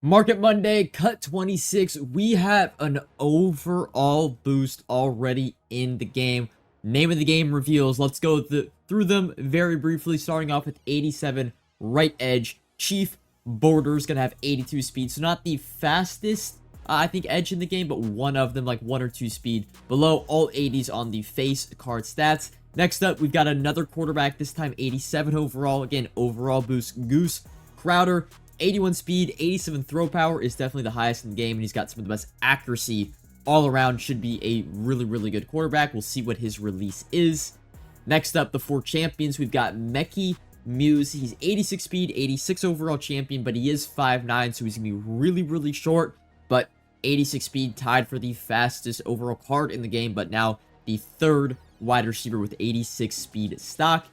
Market Monday, cut 26. We have an overall boost already in the game. Name of the game reveals. Let's go through them very briefly, starting off with 87 right edge. Chief Border's going to have 82 speed, so not the fastest, I think, edge in the game, but one of them, like 1 or 2 speed. Below, all 80s on the face card stats. Next up, we've got another quarterback, this time 87 overall. Again, overall boost, Goose Crowder. 81 speed, 87 throw power is definitely the highest in the game, and he's got some of the best accuracy all around. Should be a really good quarterback. We'll see what his release is. Next up, the 4 champions, we've got Meki Muse. He's 86 speed, 86 overall champion, but he is 5'9", so he's going to be really short, but 86 speed, tied for the fastest overall card in the game, but now the 3rd wide receiver with 86 speed stock.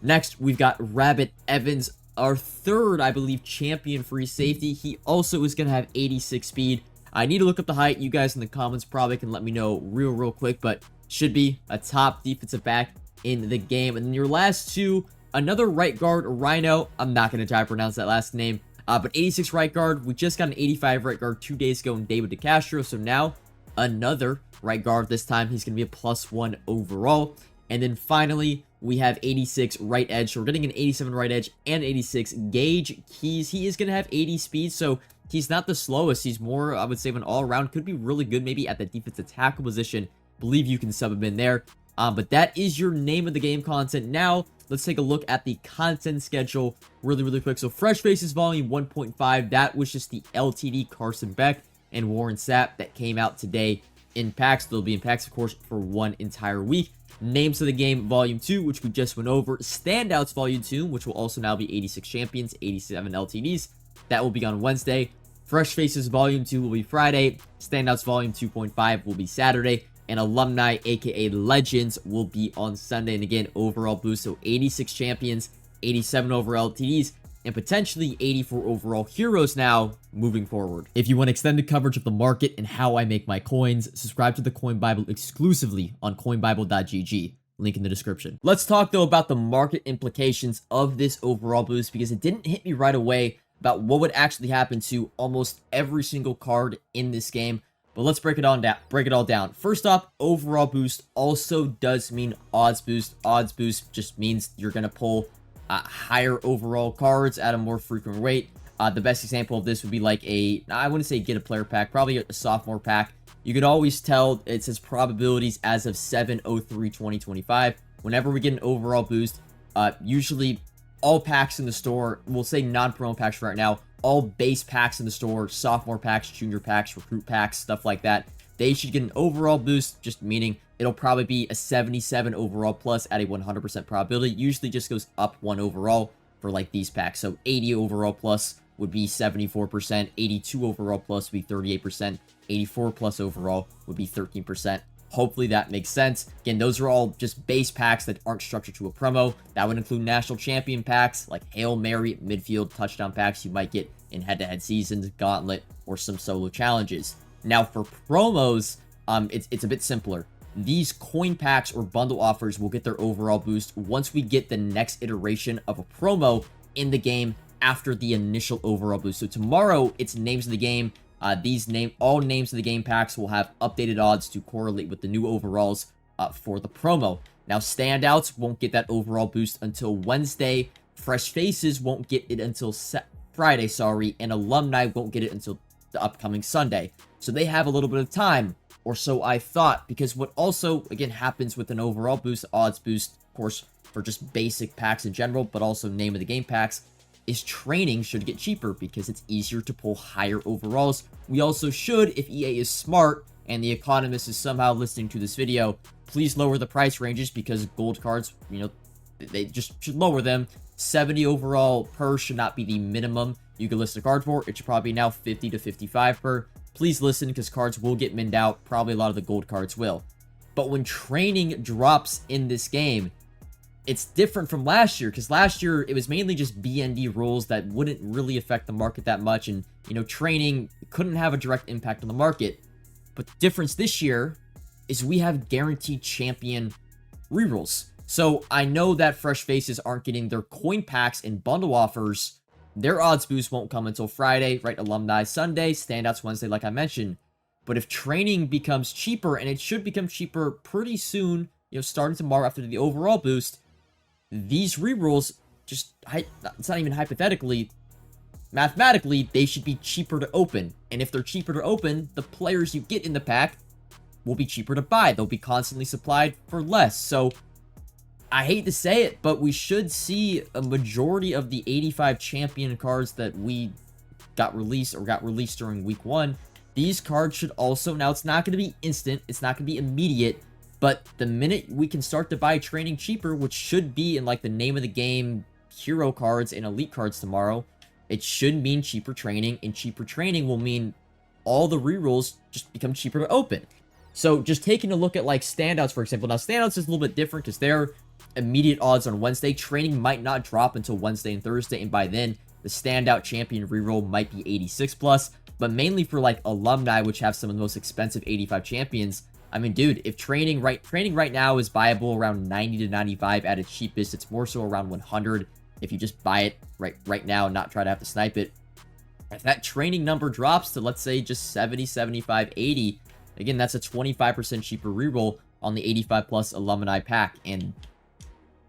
Next, we've got Rabbit Evans, our 3rd, I believe, champion free safety. He also is going to have 86 speed. I need to look up the height. You guys in the comments probably can let me know real quick, but should be a top defensive back in the game. And then your last 2, another right guard, Rhino. I'm not going to try to pronounce that last name, but 86 right guard. We just got an 85 right guard 2 days ago in David DeCastro, so now another right guard. This time he's going to be a +1 overall. And then finally, we have 86 right edge. So we're getting an 87 right edge and 86 Gage Keys. He is going to have 80 speed, so he's not the slowest. He's more, I would say, of an all-around. Could be really good maybe at the defensive tackle position. Believe you can sub him in there. But that is your name of the game content. Now, let's take a look at the content schedule really quick. So Fresh Faces Volume 1.5, that was just the LTD Carson Beck and Warren Sapp that came out today in packs. They'll be in packs, of course, for 1 entire week. Names of the Game Volume 2, which we just went over. Standouts Volume 2, which will also now be 86 champions, 87 LTDs. That will be on Wednesday. Fresh Faces Volume 2 will be Friday. Standouts Volume 2.5 will be Saturday. And Alumni, aka Legends, will be on Sunday. And again, overall boost, so 86 champions, 87 overall LTDs, and potentially 84 overall heroes now moving forward. If you want extended coverage of the market and how I make my coins, subscribe to the Coin Bible exclusively on coinbible.gg. Link in the description. Let's talk though about the market implications of this overall boost, because it didn't hit me right away about what would actually happen to almost every single card in this game. But let's break it all down. First off, overall boost also does mean odds boost. Odds boost just means you're gonna pull higher overall cards at a more frequent rate. The best example of this would be like I wouldn't say get a player pack, probably a sophomore pack. You could always tell it says probabilities as of 7/03/2025. Whenever we get an overall boost, usually all packs in the store, we'll say non-promo packs for right now, all base packs in the store, sophomore packs, junior packs, recruit packs, stuff like that, they should get an overall boost, just meaning it'll probably be a 77 overall plus at a 100% probability. Usually just goes up 1 overall for like these packs. So 80 overall plus would be 74%, 82 overall plus would be 38%, 84 plus overall would be 13%. Hopefully that makes sense. Again, those are all just base packs that aren't structured to a promo. That would include national champion packs like Hail Mary, midfield, touchdown packs you might get in head-to-head seasons, gauntlet, or some solo challenges. Now for promos, it's a bit simpler. These coin packs or bundle offers will get their overall boost once we get the next iteration of a promo in the game after the initial overall boost. So tomorrow, it's names of the game. All names of the game packs will have updated odds to correlate with the new overalls for the promo. Now, standouts won't get that overall boost until Wednesday. Fresh Faces won't get it until Friday, and Alumni won't get it until the upcoming Sunday. So they have a little bit of time, or so I thought, because what also, again, happens with an overall boost, odds boost, of course, for just basic packs in general, but also name of the game packs, is training should get cheaper because it's easier to pull higher overalls. We also should, if EA is smart and the economist is somehow listening to this video, please lower the price ranges, because gold cards, they just should lower them. 70 overall per should not be the minimum you can list a card for. It should probably be now 50 to 55 per. Please listen, because cards will get minned out. Probably a lot of the gold cards will. But when training drops in this game, it's different from last year, because last year it was mainly just BND rules that wouldn't really affect the market that much, and training couldn't have a direct impact on the market. But the difference this year is we have guaranteed champion rerolls. So I know that Fresh Faces aren't getting their coin packs and bundle offers their odds boost won't come until Friday, right? Alumni Sunday, standouts Wednesday, like I mentioned. But if training becomes cheaper, and it should become cheaper pretty soon, starting tomorrow after the overall boost, these rerolls just, it's not even hypothetically, mathematically, they should be cheaper to open. And if they're cheaper to open, the players you get in the pack will be cheaper to buy. They'll be constantly supplied for less. So I hate to say it, but we should see a majority of the 85 champion cards that we got released during week 1. These cards should also, now it's not going to be instant, it's not going to be immediate, but the minute we can start to buy training cheaper, which should be in like the name of the game, hero cards and elite cards tomorrow, it should mean cheaper training, and cheaper training will mean all the rerolls just become cheaper to open. So just taking a look at like standouts, for example. Now standouts is a little bit different because they're immediate odds on Wednesday. Training might not drop until Wednesday and Thursday, and by then the standout champion reroll might be 86 plus. But mainly for like alumni, which have some of the most expensive 85 champions. I mean, dude, if training right now is buyable around 90 to 95 at its cheapest, it's more so around 100 if you just buy it right now and not try to have to snipe it. If that training number drops to, let's say, just 70, 75, 80, again, that's a 25% cheaper reroll on the 85 plus alumni pack, and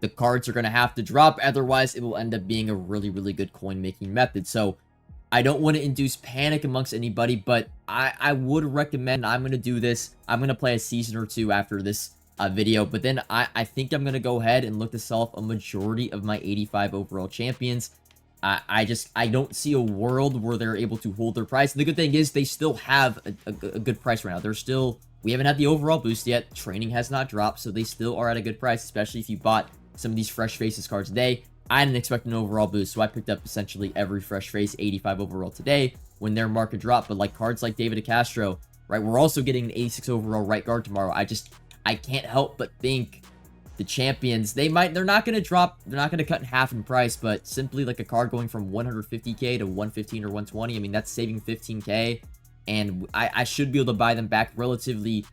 the cards are going to have to drop, otherwise it will end up being a really, really good coin making method. So I don't want to induce panic amongst anybody, but I would recommend, I'm going to do this, I'm going to play a season or two after this video, but then I think I'm going to go ahead and look to sell off a majority of my 85 overall champions. I don't see a world where they're able to hold their price. And the good thing is they still have a good price right now. We haven't had the overall boost yet. Training has not dropped, so they still are at a good price, especially if you bought some of these Fresh Faces cards today. I didn't expect an overall boost, so I picked up essentially every Fresh Face 85 overall today when their market dropped. But like cards like David DeCastro, right, we're also getting an 86 overall right guard tomorrow. I can't help but think the champions, they're not going to drop, they're not going to cut in half in price, but simply like a card going from 150k to 115 or 120, I mean, that's saving 15k, and I should be able to buy them back relatively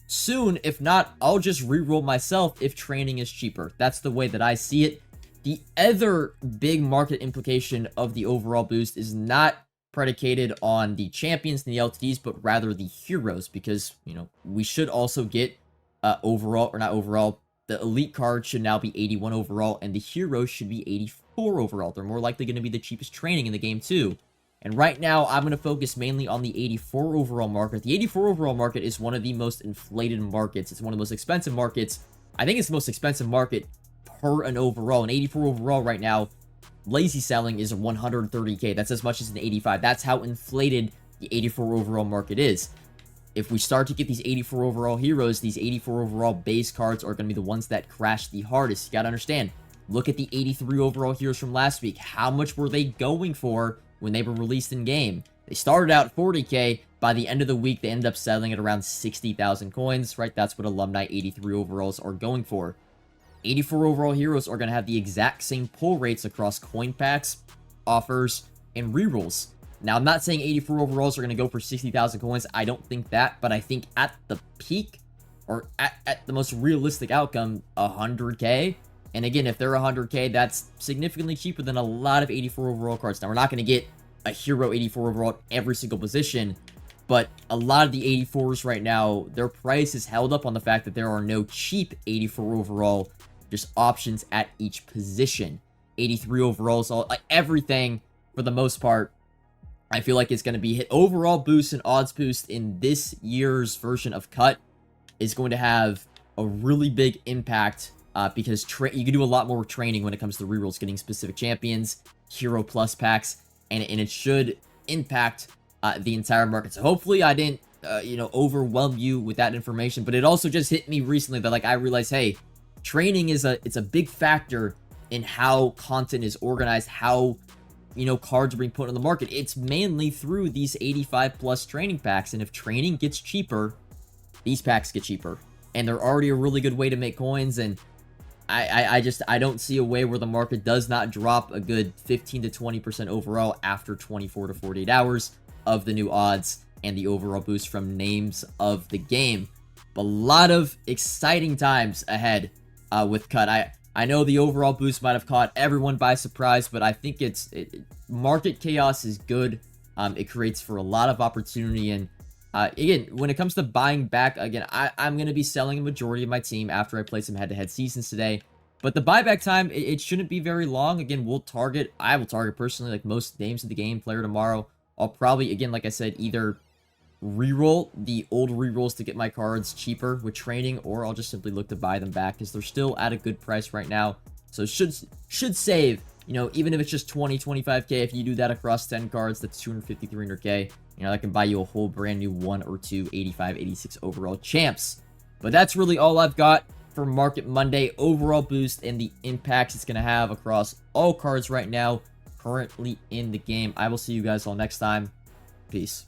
soon. If not, I'll just re-roll myself if training is cheaper. That's the way that I see it. The other big market implication of the overall boost is not predicated on the champions and the LTDs, but rather the heroes, because, we should also get the elite card should now be 81 overall, and the heroes should be 84 overall. They're more likely going to be the cheapest training in the game too. And right now, I'm going to focus mainly on the 84 overall market. The 84 overall market is one of the most inflated markets. It's one of the most expensive markets. I think it's the most expensive market per an overall. An 84 overall right now, lazy selling is 130k. That's as much as an 85. That's how inflated the 84 overall market is. If we start to get these 84 overall heroes, these 84 overall base cards are going to be the ones that crash the hardest. You got to understand, look at the 83 overall heroes from last week. How much were they going for when they were released in game? They started out 40k. By the end of the week, they ended up settling at around 60,000 coins, right? That's what alumni 83 overalls are going for. 84 overall heroes are going to have the exact same pull rates across coin packs, offers, and rerolls. Now, I'm not saying 84 overalls are going to go for 60,000 coins. I don't think that, but I think at the peak, or at the most realistic outcome, 100k. And again, if they're 100k, that's significantly cheaper than a lot of 84 overall cards. Now, we're not going to get a hero 84 overall at every single position, but a lot of the 84s right now, their price is held up on the fact that there are no cheap 84 overall, just options at each position. 83 overalls, everything, for the most part, I feel like it's going to be hit. Overall boost and odds boost in this year's version of Cut is going to have a really big impact because you can do a lot more training when it comes to rerolls, getting specific champions, hero plus packs, and it should impact the entire market. So hopefully I didn't, overwhelm you with that information, but it also just hit me recently that I realized, hey, training it's a big factor in how content is organized, how cards are being put on the market. It's mainly through these 85 plus training packs, and if training gets cheaper, these packs get cheaper, and they're already a really good way to make coins. And I don't see a way where the market does not drop a good 15 to 20% overall after 24 to 48 hours of the new odds and the overall boost from names of the game. But a lot of exciting times ahead with Cut. I I know the overall boost might have caught everyone by surprise, but I think market chaos is good. It creates for a lot of opportunity, and again, when it comes to buying back, again, I'm going to be selling a majority of my team after I play some head-to-head seasons today. But the buyback time, it shouldn't be very long. Again, I will target personally, like most names of the game, player tomorrow. I'll probably, again, like I said, either reroll the old rerolls to get my cards cheaper with training, or I'll just simply look to buy them back because they're still at a good price right now. So should save, you know, even if it's just 20, 25k. If you do that across 10 cards, that's 250, 300k. You know, that can buy you a whole brand new 1 or 2 85, 86 overall champs. But that's really all I've got for Market Monday. Overall boost and the impacts it's going to have across all cards right now currently in the game. I will see you guys all next time. Peace.